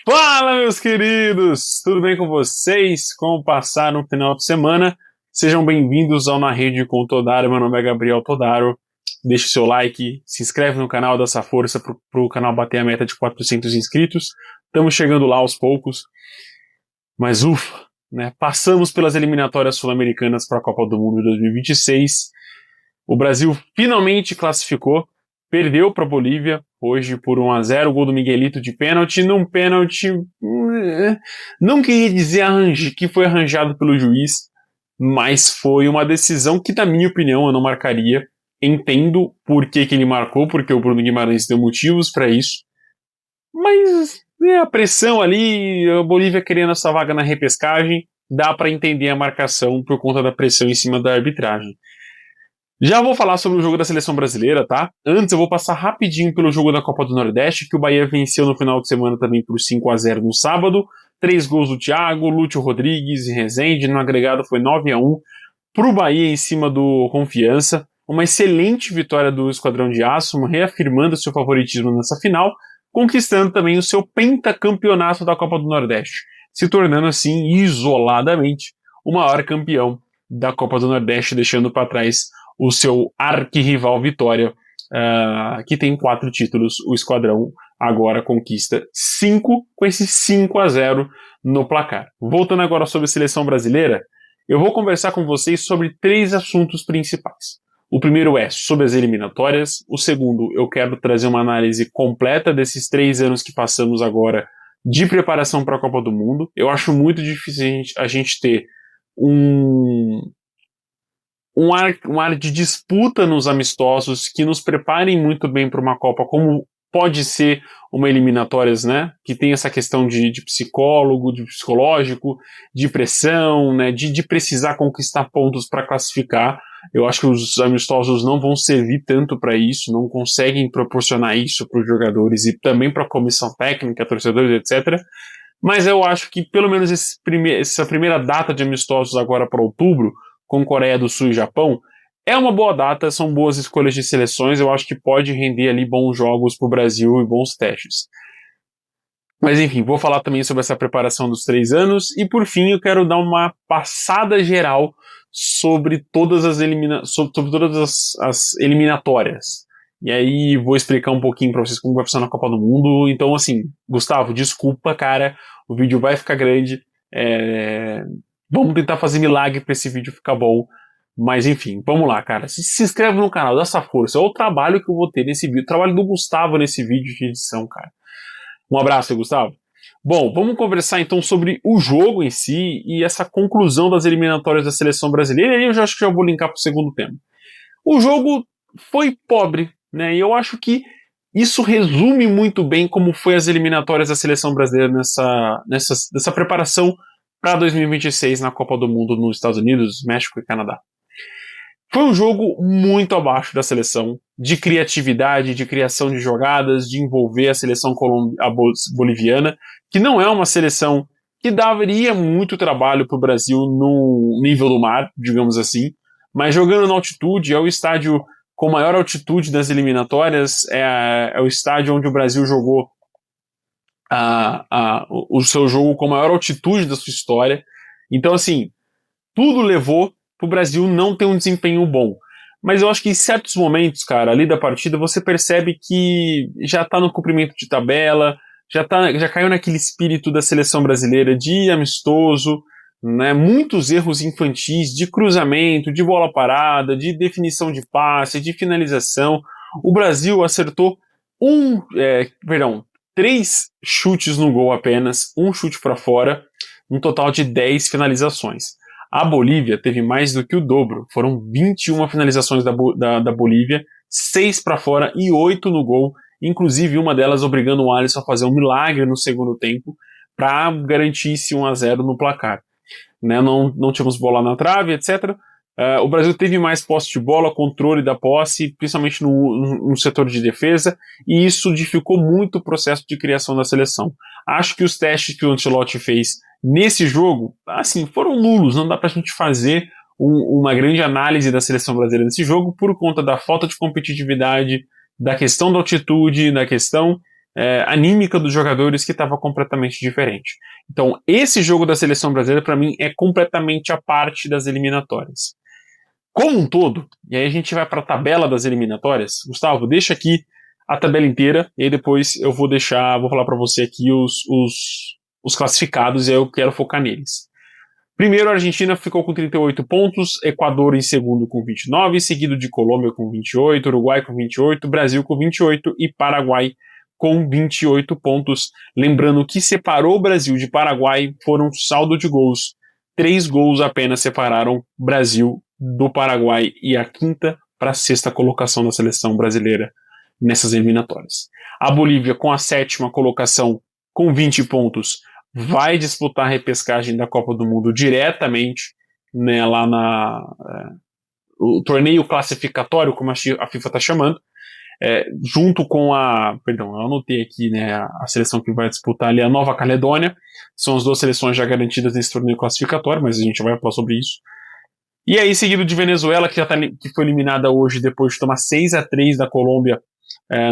Fala, meus queridos! Tudo bem com vocês? Como passaram o final de semana? Sejam bem-vindos ao Na Rede com o Todaro. Meu nome é Gabriel Todaro. Deixe seu like, se inscreve no canal, dá essa força pro canal bater a meta de 400 inscritos. Estamos chegando lá aos poucos. Mas ufa, né? Passamos pelas eliminatórias sul-americanas para a Copa do Mundo de 2026. O Brasil finalmente classificou. Perdeu para a Bolívia hoje por 1-0, o gol do Miguelito de pênalti, num pênalti, não queria dizer que foi arranjado pelo juiz, mas foi uma decisão que, na minha opinião, eu não marcaria. Entendo por que ele marcou, porque o Bruno Guimarães deu motivos para isso, mas a pressão ali, a Bolívia querendo essa vaga na repescagem, dá para entender a marcação por conta da pressão em cima da arbitragem. Já vou falar sobre o jogo da seleção brasileira, tá? Antes eu vou passar rapidinho pelo jogo da Copa do Nordeste, que o Bahia venceu no final de semana também por 5-0 no sábado. 3 gols do Thiago, Lúcio Rodrigues e Rezende. No agregado foi 9-1 pro Bahia em cima do Confiança. Uma excelente vitória do Esquadrão de Aço, reafirmando seu favoritismo nessa final, conquistando também o seu pentacampeonato da Copa do Nordeste, se tornando assim, isoladamente, o maior campeão da Copa do Nordeste, deixando para trás o seu arquirrival Vitória, que tem 4 títulos. O Esquadrão agora conquista 5, com esse 5-0 no placar. Voltando agora sobre a seleção brasileira, eu vou conversar com vocês sobre 3 assuntos principais. O primeiro é sobre as eliminatórias. O segundo, eu quero trazer uma análise completa desses 3 anos que passamos agora de preparação para a Copa do Mundo. Eu acho muito difícil a gente ter um ar de disputa nos amistosos que nos preparem muito bem para uma Copa, como pode ser uma eliminatórias, né? Que tem essa questão de psicólogo, de psicológico, de pressão, né? De precisar conquistar pontos para classificar. Eu acho que os amistosos não vão servir tanto para isso, não conseguem proporcionar isso para os jogadores e também para a comissão técnica, torcedores, etc. Mas eu acho que pelo menos essa primeira data de amistosos agora para outubro, com Coreia do Sul e Japão, é uma boa data, são boas escolhas de seleções, eu acho que pode render ali bons jogos para o Brasil e bons testes. Mas enfim, vou falar também sobre essa preparação dos 3 anos, e por fim eu quero dar uma passada geral sobre todas as eliminatórias. E aí vou explicar um pouquinho para vocês como vai funcionar a Copa do Mundo. Então assim, Gustavo, desculpa, cara, o vídeo vai ficar grande, vamos tentar fazer milagre para esse vídeo ficar bom. Mas enfim, vamos lá, cara. Se inscreve no canal, dá essa força. Olha o trabalho que eu vou ter nesse vídeo. O trabalho do Gustavo nesse vídeo de edição, cara. Um abraço, Gustavo. Bom, vamos conversar então sobre o jogo em si e essa conclusão das eliminatórias da seleção brasileira. E aí eu já acho que já vou linkar para o segundo tema. O jogo foi pobre, né? E eu acho que isso resume muito bem como foi as eliminatórias da seleção brasileira nessa preparação para 2026 na Copa do Mundo nos Estados Unidos, México e Canadá. Foi um jogo muito abaixo da seleção, de criatividade, de criação de jogadas, de envolver a seleção boliviana, que não é uma seleção que daria muito trabalho para o Brasil no nível do mar, digamos assim, mas jogando na altitude, é o estádio com maior altitude das eliminatórias, é o estádio onde o Brasil jogou o seu jogo com maior altitude da sua história. Então, assim, tudo levou para o Brasil não ter um desempenho bom. Mas eu acho que em certos momentos, cara, ali da partida, você percebe que já tá no cumprimento de tabela, já caiu naquele espírito da seleção brasileira de amistoso, né? Muitos erros infantis de cruzamento, de bola parada, de definição de passe, de finalização. O Brasil acertou 3 chutes no gol apenas, 1 chute para fora, um total de 10 finalizações. A Bolívia teve mais do que o dobro, foram 21 finalizações da Bolívia, 6 para fora e 8 no gol, inclusive uma delas obrigando o Alisson a fazer um milagre no segundo tempo para garantir esse 1-0 no placar. Né? Não tínhamos bola na trave, etc. O Brasil teve mais posse de bola, controle da posse, principalmente no setor de defesa, e isso dificultou muito o processo de criação da seleção. Acho que os testes que o Ancelotti fez nesse jogo, assim, foram nulos, não dá pra gente fazer uma grande análise da seleção brasileira nesse jogo por conta da falta de competitividade, da questão da altitude, da questão anímica dos jogadores que estava completamente diferente. Então, esse jogo da seleção brasileira, para mim, é completamente a parte das eliminatórias. Como um todo, e aí a gente vai para a tabela das eliminatórias. Gustavo, deixa aqui a tabela inteira, e aí depois eu vou falar para você aqui os classificados, e aí eu quero focar neles. Primeiro, a Argentina ficou com 38 pontos, Equador em segundo com 29, seguido de Colômbia com 28, Uruguai com 28, Brasil com 28 e Paraguai com 28 pontos. Lembrando que separou o Brasil de Paraguai foram saldo de gols. 3 gols apenas separaram Brasil do Paraguai e a quinta para a sexta colocação da seleção brasileira nessas eliminatórias. A Bolívia, com a sétima colocação, com 20 pontos, vai disputar a repescagem da Copa do Mundo diretamente, né, lá o torneio classificatório, como a FIFA está chamando, junto com eu anotei aqui, né, a seleção que vai disputar ali, a Nova Caledônia. São as duas seleções já garantidas nesse torneio classificatório, mas a gente vai falar sobre isso. E aí, seguido de Venezuela, que foi eliminada hoje depois de tomar 6-3 da Colômbia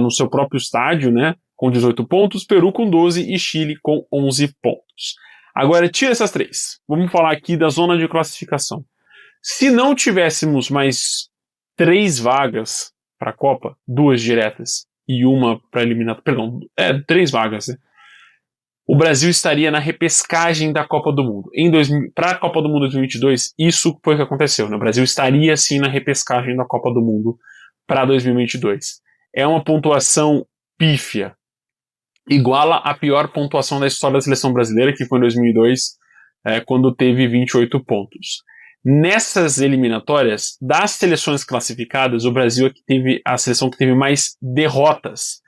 no seu próprio estádio, né, com 18 pontos, Peru com 12 e Chile com 11 pontos. Agora, tira essas três. Vamos falar aqui da zona de classificação. Se não tivéssemos mais 3 vagas para a Copa, 2 diretas e uma para eliminar, 3 vagas, né? O Brasil estaria na repescagem da Copa do Mundo. Para a Copa do Mundo 2022, isso foi o que aconteceu, né? O Brasil estaria sim na repescagem da Copa do Mundo para 2022. É uma pontuação pífia. Iguala a pior pontuação da história da seleção brasileira, que foi em 2002, quando teve 28 pontos. Nessas eliminatórias, das seleções classificadas, o Brasil teve a seleção que teve mais derrotas.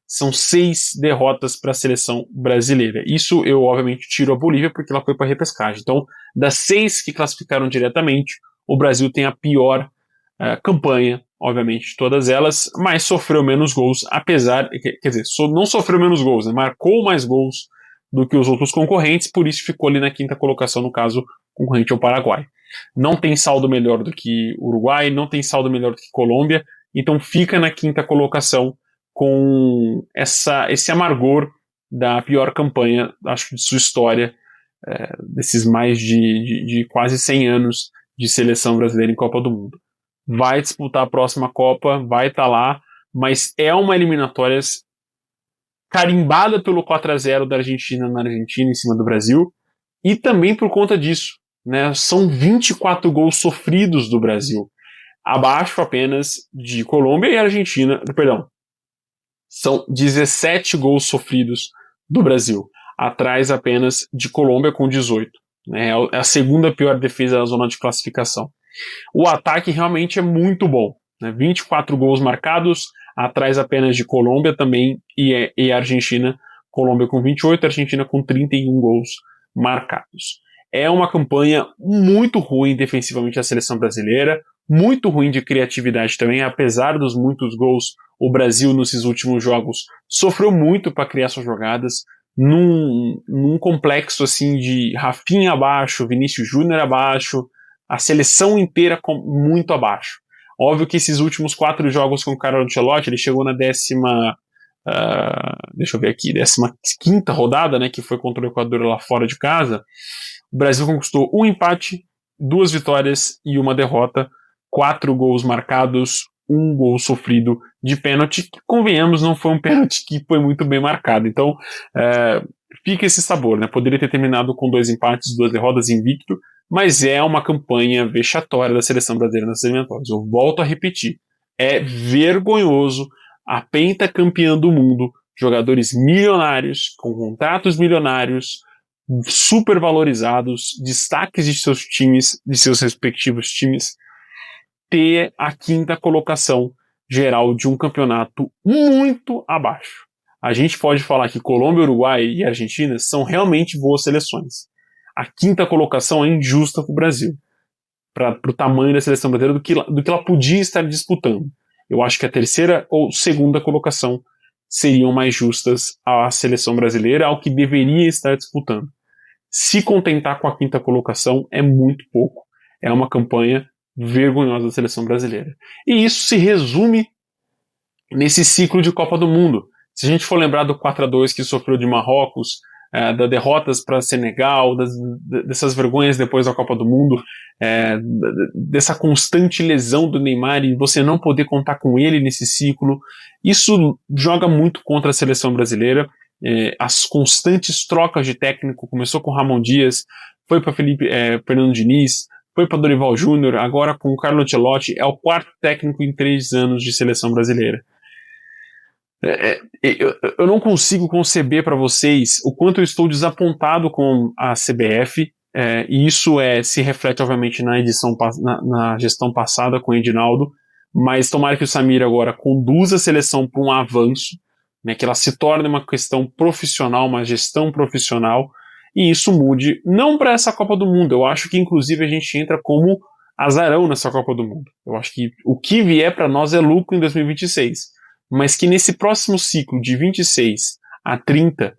São 6 derrotas para a seleção brasileira. Isso eu, obviamente, tiro a Bolívia porque ela foi para a repescagem. Então, das 6 que classificaram diretamente, o Brasil tem a pior campanha, obviamente, de todas elas, mas sofreu menos gols, não sofreu menos gols, né? Marcou mais gols do que os outros concorrentes, por isso ficou ali na quinta colocação, no caso, concorrente ao Paraguai. Não tem saldo melhor do que Uruguai, não tem saldo melhor do que Colômbia, então fica na quinta colocação com esse amargor da pior campanha, acho, de sua história, desses mais de quase 100 anos de seleção brasileira em Copa do Mundo. Vai disputar a próxima Copa, vai estar lá, mas é uma eliminatória carimbada pelo 4-0 da Argentina na Argentina em cima do Brasil, e também por conta disso, né, são 24 gols sofridos do Brasil, abaixo apenas de Colômbia e Argentina, são 17 gols sofridos do Brasil, atrás apenas de Colômbia com 18. Né, é a segunda pior defesa da zona de classificação. O ataque realmente é muito bom, né, 24 gols marcados, atrás apenas de Colômbia também e Argentina, Colômbia com 28, Argentina com 31 gols marcados. É uma campanha muito ruim defensivamente da seleção brasileira, muito ruim de criatividade também, apesar dos muitos gols, o Brasil nesses últimos jogos sofreu muito para criar suas jogadas, num complexo assim de Rafinha abaixo, Vinícius Júnior abaixo, a seleção inteira muito abaixo. Óbvio que esses últimos 4 jogos com o Carlo Ancelotti, ele chegou na 15ª rodada, né, que foi contra o Equador lá fora de casa. O Brasil conquistou 1 empate, 2 vitórias e 1 derrota, 4 gols marcados, 1 gol sofrido de pênalti, que, convenhamos, não foi um pênalti que foi muito bem marcado. Então, fica esse sabor, né? Poderia ter terminado com 2 empates, 2 derrotas invicto, mas é uma campanha vexatória da seleção brasileira nas eliminatórias. Eu volto a repetir, é vergonhoso, a pentacampeã do mundo, jogadores milionários, com contratos milionários, super valorizados, destaques de seus times, de seus respectivos times, ter a 5ª colocação geral de um campeonato muito abaixo. A gente pode falar que Colômbia, Uruguai e Argentina são realmente boas seleções. A 5ª colocação é injusta para o Brasil, para o tamanho da seleção brasileira, do que ela podia estar disputando. Eu acho que a 3ª ou 2ª colocação seriam mais justas à seleção brasileira, ao que deveria estar disputando. Se contentar com a 5ª colocação é muito pouco. É uma campanha vergonhosa da seleção brasileira. E isso se resume nesse ciclo de Copa do Mundo. Se a gente for lembrar do 4-2 que sofreu de Marrocos, das derrotas para Senegal, dessas vergonhas depois da Copa do Mundo, dessa constante lesão do Neymar e você não poder contar com ele nesse ciclo, isso joga muito contra a seleção brasileira. As constantes trocas de técnico, começou com Ramon Dias, foi para Fernando Diniz, foi para Dorival Júnior, agora com o Carlo Ancelotti, é o quarto técnico em 3 anos de seleção brasileira. Eu não consigo conceber para vocês o quanto eu estou desapontado com a CBF, e isso se reflete, obviamente, na gestão passada com o Edinaldo, mas tomara que o Samir agora conduza a seleção para um avanço, né, que ela se torne uma questão profissional, uma gestão profissional, e isso mude, não para essa Copa do Mundo. Eu acho que, inclusive, a gente entra como azarão nessa Copa do Mundo. Eu acho que o que vier para nós é lucro em 2026. Mas que nesse próximo ciclo de 26 a 30,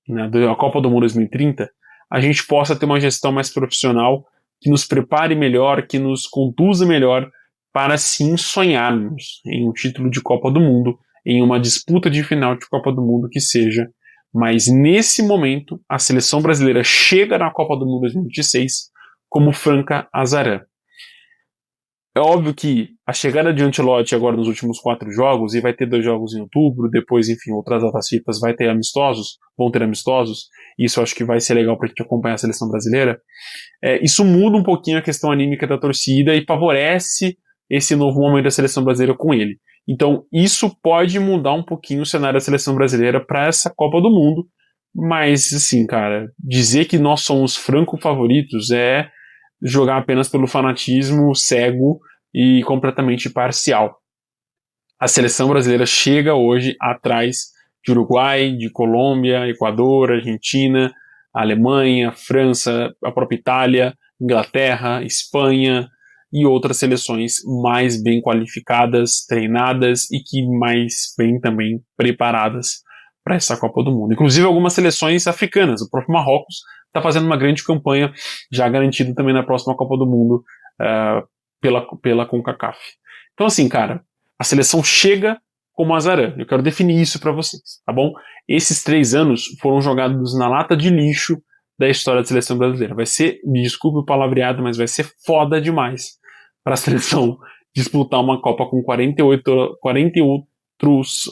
né, da Copa do Mundo 2030, a gente possa ter uma gestão mais profissional, que nos prepare melhor, que nos conduza melhor para sim sonharmos em um título de Copa do Mundo, em uma disputa de final de Copa do Mundo que seja. Mas nesse momento, a seleção brasileira chega na Copa do Mundo 2026 como franca azarã. É óbvio que a chegada de Ancelotti agora nos últimos 4 jogos, e vai ter 2 jogos em outubro, depois, enfim, outras datas FIFA vão ter amistosos, e isso eu acho que vai ser legal para a gente acompanhar a seleção brasileira. Isso muda um pouquinho a questão anímica da torcida e favorece esse novo momento da seleção brasileira com ele. Então, isso pode mudar um pouquinho o cenário da seleção brasileira para essa Copa do Mundo, mas, assim, cara, dizer que nós somos franco favoritos é jogar apenas pelo fanatismo cego e completamente parcial. A seleção brasileira chega hoje atrás de Uruguai, de Colômbia, Equador, Argentina, Alemanha, França, a própria Itália, Inglaterra, Espanha e outras seleções mais bem qualificadas, treinadas e que mais bem também preparadas para essa Copa do Mundo. Inclusive algumas seleções africanas, o próprio Marrocos está fazendo uma grande campanha, já garantido também na próxima Copa do Mundo pela CONCACAF. Então assim, cara, a seleção chega como azarã. Eu quero definir isso para vocês, tá bom? Esses 3 anos foram jogados na lata de lixo da história da seleção brasileira. Vai ser, me desculpe o palavreado, mas vai ser foda demais para a seleção disputar uma Copa com 48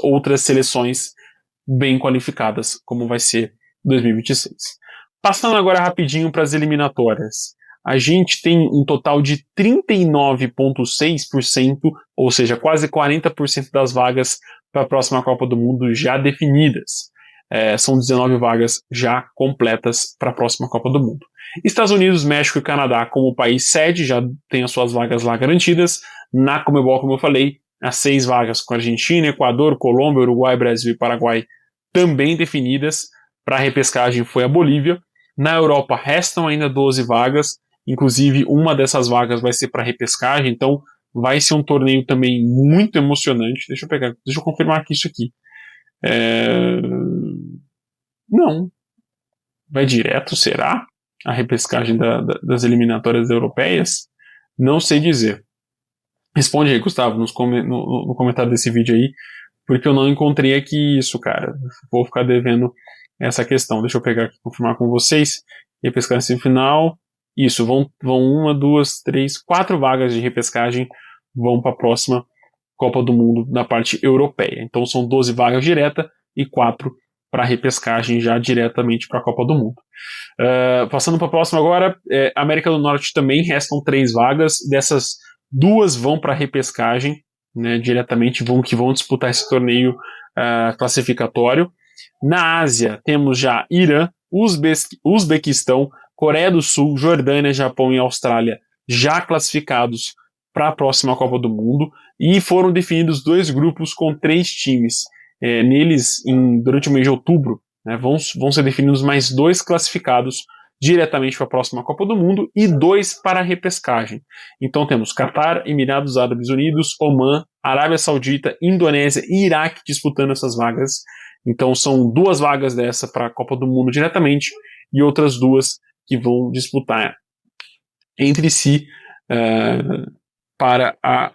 outras seleções bem qualificadas, como vai ser 2026. Passando agora rapidinho para as eliminatórias. A gente tem um total de 39,6%, ou seja, quase 40% das vagas para a próxima Copa do Mundo já definidas. São 19 vagas já completas para a próxima Copa do Mundo. Estados Unidos, México e Canadá como país sede já tem as suas vagas lá garantidas. Na Conmebol, como eu falei, as 6 vagas com Argentina, Equador, Colômbia, Uruguai, Brasil e Paraguai também definidas. Para a repescagem foi a Bolívia. Na Europa restam ainda 12 vagas, inclusive uma dessas vagas vai ser para a repescagem, então vai ser um torneio também muito emocionante. Deixa eu confirmar aqui isso aqui. Não. Vai direto, será? A repescagem das eliminatórias europeias? Não sei dizer. Responde aí, Gustavo, no comentário desse vídeo aí, porque eu não encontrei aqui isso, cara. Vou ficar devendo essa questão. Deixa eu pegar aqui e confirmar com vocês. Repescagem semifinal. Isso, vão 1, 2, 3, 4 vagas de repescagem vão para a próxima Copa do Mundo na parte europeia. Então são 12 vagas direta e 4 para repescagem já diretamente para a Copa do Mundo. Passando para a próxima agora, América do Norte também restam 3 vagas. Dessas, 2 vão para repescagem, né, diretamente, que vão disputar esse torneio classificatório. Na Ásia, temos já Irã, Uzbequistão, Coreia do Sul, Jordânia, Japão e Austrália já classificados para a próxima Copa do Mundo, e foram definidos 2 grupos com 3 times. Neles, durante o mês de outubro, né, vão ser definidos mais 2 classificados diretamente para a próxima Copa do Mundo e 2 para a repescagem. Então temos Catar, Emirados Árabes Unidos, Omã, Arábia Saudita, Indonésia e Iraque disputando essas vagas. Então são 2 vagas dessa para a Copa do Mundo diretamente e outras 2 que vão disputar entre si para a...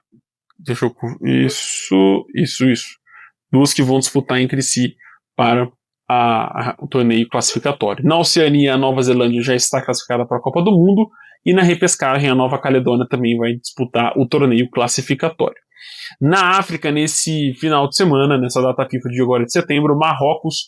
Isso. duas que vão disputar entre si para o torneio classificatório. Na Oceania, a Nova Zelândia já está classificada para a Copa do Mundo, e na repescagem, a Nova Caledônia também vai disputar o torneio classificatório. Na África, nesse final de semana, nessa data FIFA de agora de setembro, Marrocos,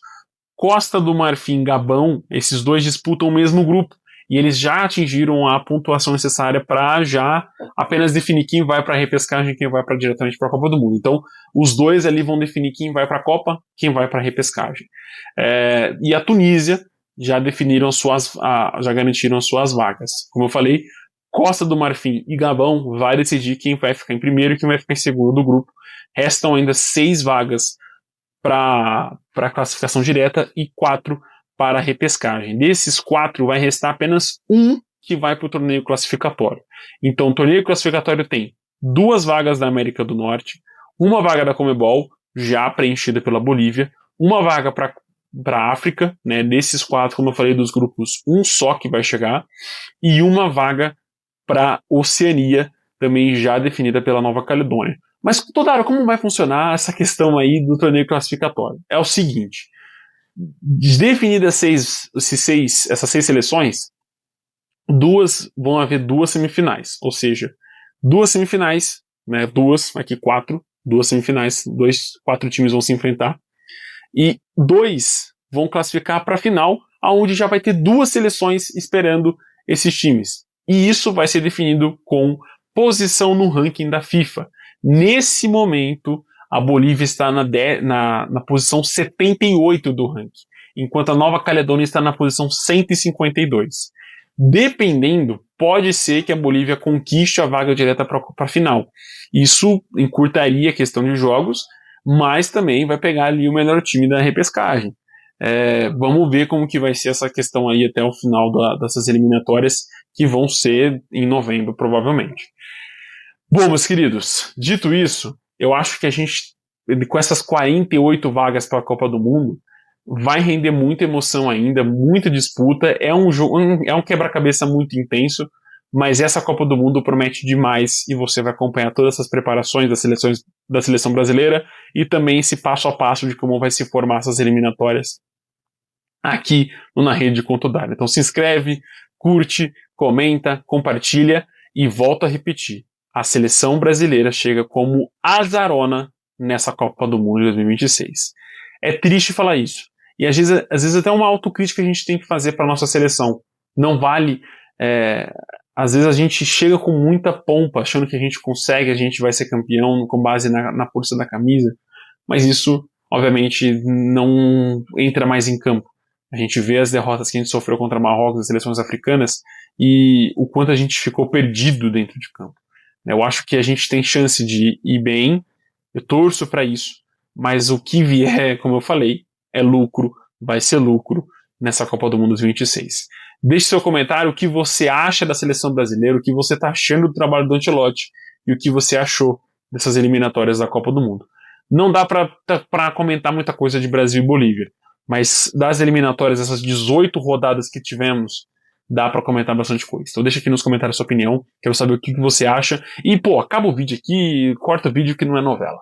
Costa do Marfim, Gabão, esses dois disputam o mesmo grupo, e eles já atingiram a pontuação necessária para já apenas definir quem vai para a repescagem e quem vai diretamente para a Copa do Mundo. Então, os dois ali vão definir quem vai para a Copa, quem vai para a repescagem. E a Tunísia já definiram já garantiram as suas vagas. Como eu falei, Costa do Marfim e Gabão vai decidir quem vai ficar em primeiro e quem vai ficar em segundo do grupo. Restam ainda 6 vagas para a classificação direta e 4 para a repescagem. Desses 4, vai restar apenas um que vai para o torneio classificatório. Então, o torneio classificatório tem 2 vagas da América do Norte, uma vaga da Conmebol, já preenchida pela Bolívia, uma vaga para a África, né? Desses 4, como eu falei, dos grupos, um só que vai chegar, e uma vaga para Oceania, também já definida pela Nova Caledônia. Mas, Todaro, como vai funcionar essa questão aí do torneio classificatório? É o seguinte: definidas essas 6 seleções, vão haver 2 semifinais, ou seja, 2 semifinais, né, 2 semifinais, 4 times vão se enfrentar, e 2 vão classificar para a final, onde já vai ter 2 seleções esperando esses times. E isso vai ser definido com posição no ranking da FIFA. Nesse momento, a Bolívia está na posição 78 do ranking, enquanto a Nova Caledônia está na posição 152. Dependendo, pode ser que a Bolívia conquiste a vaga direta para a final. Isso encurtaria a questão de jogos, mas também vai pegar ali o melhor time da repescagem. Vamos ver como que vai ser essa questão aí até o final dessas eliminatórias, que vão ser em novembro, provavelmente. Bom, meus queridos, dito isso, eu acho que a gente, com essas 48 vagas para a Copa do Mundo, vai render muita emoção ainda, muita disputa. É um quebra-cabeça muito intenso, mas essa Copa do Mundo promete demais, e você vai acompanhar todas essas preparações da seleção brasileira e também esse passo a passo de como vai se formar essas eliminatórias aqui no Na Rede com Todaro. Então se inscreve, curte, comenta, compartilha, e volto a repetir: a seleção brasileira chega como azarona nessa Copa do Mundo de 2026. É triste falar isso, e às vezes até uma autocrítica a gente tem que fazer para nossa seleção. Não vale... às vezes a gente chega com muita pompa, achando que a gente consegue, a gente vai ser campeão com base na força da camisa, mas isso, obviamente, não entra mais em campo. A gente vê as derrotas que a gente sofreu contra Marrocos, as seleções africanas, e o quanto a gente ficou perdido dentro de campo. Eu acho que a gente tem chance de ir bem, eu torço para isso, mas o que vier, como eu falei, é lucro, vai ser lucro nessa Copa do Mundo 2026. Deixe seu comentário o que você acha da seleção brasileira, o que você está achando do trabalho do Ancelotti e o que você achou dessas eliminatórias da Copa do Mundo. Não dá para comentar muita coisa de Brasil e Bolívia, mas das eliminatórias, essas 18 rodadas que tivemos, dá para comentar bastante coisa. Então deixa aqui nos comentários a sua opinião, quero saber o que você acha. E, acaba o vídeo aqui, corta o vídeo que não é novela.